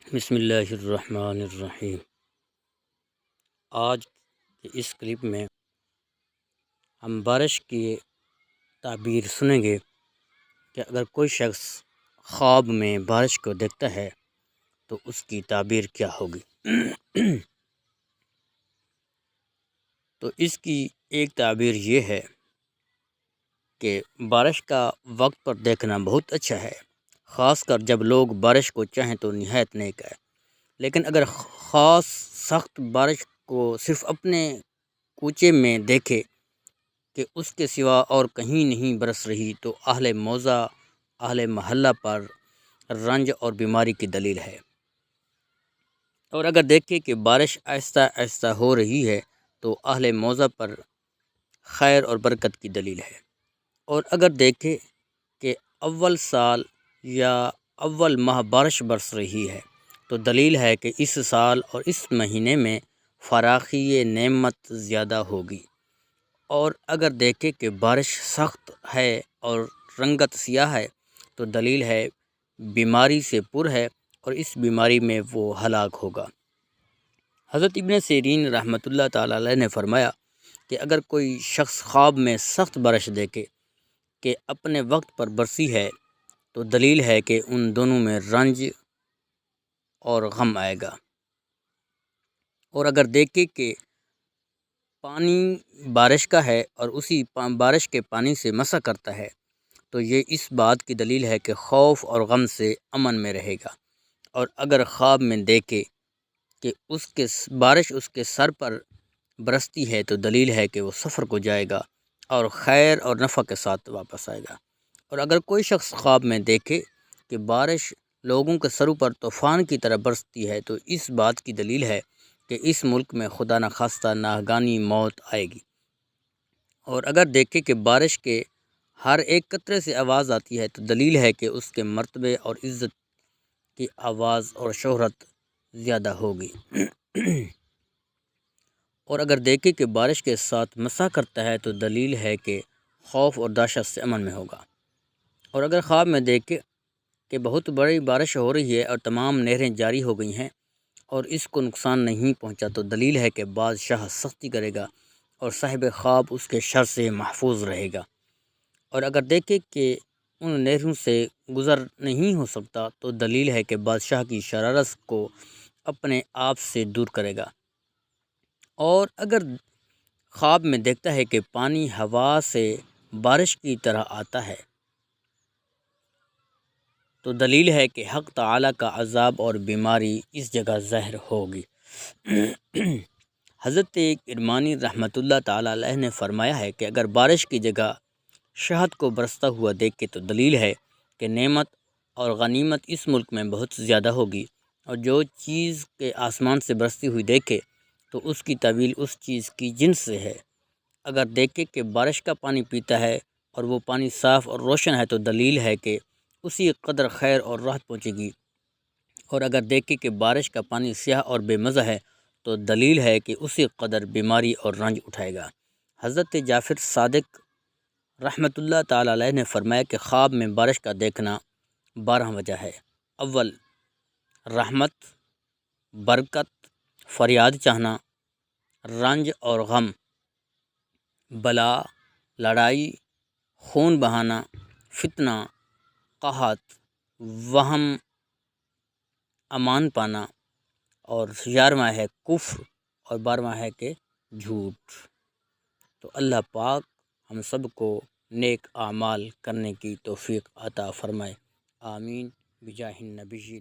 بسم اللہ الرحمن الرحیم۔ آج کے اس کلپ میں ہم بارش کی تعبیر سنیں گے کہ اگر کوئی شخص خواب میں بارش کو دیکھتا ہے تو اس کی تعبیر کیا ہوگی۔ تو اس کی ایک تعبیر یہ ہے کہ بارش کا وقت پر دیکھنا بہت اچھا ہے، خاص کر جب لوگ بارش کو چاہیں تو نہایت نیک ہے، لیکن اگر خاص سخت بارش کو صرف اپنے کوچے میں دیکھے کہ اس کے سوا اور کہیں نہیں برس رہی تو اہل موضع اہل محلہ پر رنج اور بیماری کی دلیل ہے، اور اگر دیکھے کہ بارش آہستہ آہستہ ہو رہی ہے تو اہل موضع پر خیر اور برکت کی دلیل ہے، اور اگر دیکھے کہ اول سال یا اول ماہ بارش برس رہی ہے تو دلیل ہے کہ اس سال اور اس مہینے میں فراخی نعمت زیادہ ہوگی، اور اگر دیکھے کہ بارش سخت ہے اور رنگت سیاہ ہے تو دلیل ہے بیماری سے پر ہے اور اس بیماری میں وہ ہلاک ہوگا۔ حضرت ابن سیرین رحمۃ اللہ تعالیٰ علیہ نے فرمایا کہ اگر کوئی شخص خواب میں سخت بارش دیکھے کہ اپنے وقت پر برسی ہے تو دلیل ہے کہ ان دونوں میں رنج اور غم آئے گا، اور اگر دیکھے کہ پانی بارش کا ہے اور اسی بارش کے پانی سے مسح کرتا ہے تو یہ اس بات کی دلیل ہے کہ خوف اور غم سے امن میں رہے گا، اور اگر خواب میں دیکھے کہ بارش اس کے سر پر برستی ہے تو دلیل ہے کہ وہ سفر کو جائے گا اور خیر اور نفع کے ساتھ واپس آئے گا، اور اگر کوئی شخص خواب میں دیکھے کہ بارش لوگوں کے سروں پر طوفان کی طرح برستی ہے تو اس بات کی دلیل ہے کہ اس ملک میں خدا نخواستہ ناگہانی موت آئے گی، اور اگر دیکھے کہ بارش کے ہر ایک قطرے سے آواز آتی ہے تو دلیل ہے کہ اس کے مرتبے اور عزت کی آواز اور شہرت زیادہ ہوگی، اور اگر دیکھے کہ بارش کے ساتھ مسح کرتا ہے تو دلیل ہے کہ خوف اور دہشت سے امن میں ہوگا، اور اگر خواب میں دیکھے کہ بہت بڑی بارش ہو رہی ہے اور تمام نہریں جاری ہو گئی ہیں اور اس کو نقصان نہیں پہنچا تو دلیل ہے کہ بادشاہ سختی کرے گا اور صاحب خواب اس کے شر سے محفوظ رہے گا، اور اگر دیکھے کہ ان نہروں سے گزر نہیں ہو سکتا تو دلیل ہے کہ بادشاہ کی شرارت کو اپنے آپ سے دور کرے گا، اور اگر خواب میں دیکھتا ہے کہ پانی ہوا سے بارش کی طرح آتا ہے تو دلیل ہے کہ حق تعالیٰ کا عذاب اور بیماری اس جگہ ظاہر ہوگی۔ حضرت کرمانی رحمۃ اللہ تعالیٰ علیہ نے فرمایا ہے کہ اگر بارش کی جگہ شہد کو برستا ہوا دیکھے تو دلیل ہے کہ نعمت اور غنیمت اس ملک میں بہت زیادہ ہوگی، اور جو چیز کے آسمان سے برستی ہوئی دیکھے تو اس کی تعویل اس چیز کی جنس سے ہے، اگر دیکھے کہ بارش کا پانی پیتا ہے اور وہ پانی صاف اور روشن ہے تو دلیل ہے کہ اسی قدر خیر اور راحت پہنچے گی، اور اگر دیکھے کہ بارش کا پانی سیاہ اور بے مزہ ہے تو دلیل ہے کہ اسی قدر بیماری اور رنج اٹھائے گا۔ حضرت جعفر صادق رحمۃ اللہ تعالیٰ علیہ نے فرمایا کہ خواب میں بارش کا دیکھنا 12 وجہ ہے۔ اول، رحمت، برکت، فریاد چاہنا، رنج اور غم، بلا، لڑائی، خون بہانا، فتنہ، قحط، وہم، امان پانا، اور 11واں ہے کفر، اور 12واں ہے کہ جھوٹ۔ تو اللہ پاک ہم سب کو نیک اعمال کرنے کی توفیق عطا فرمائے، آمین بجاہ النبی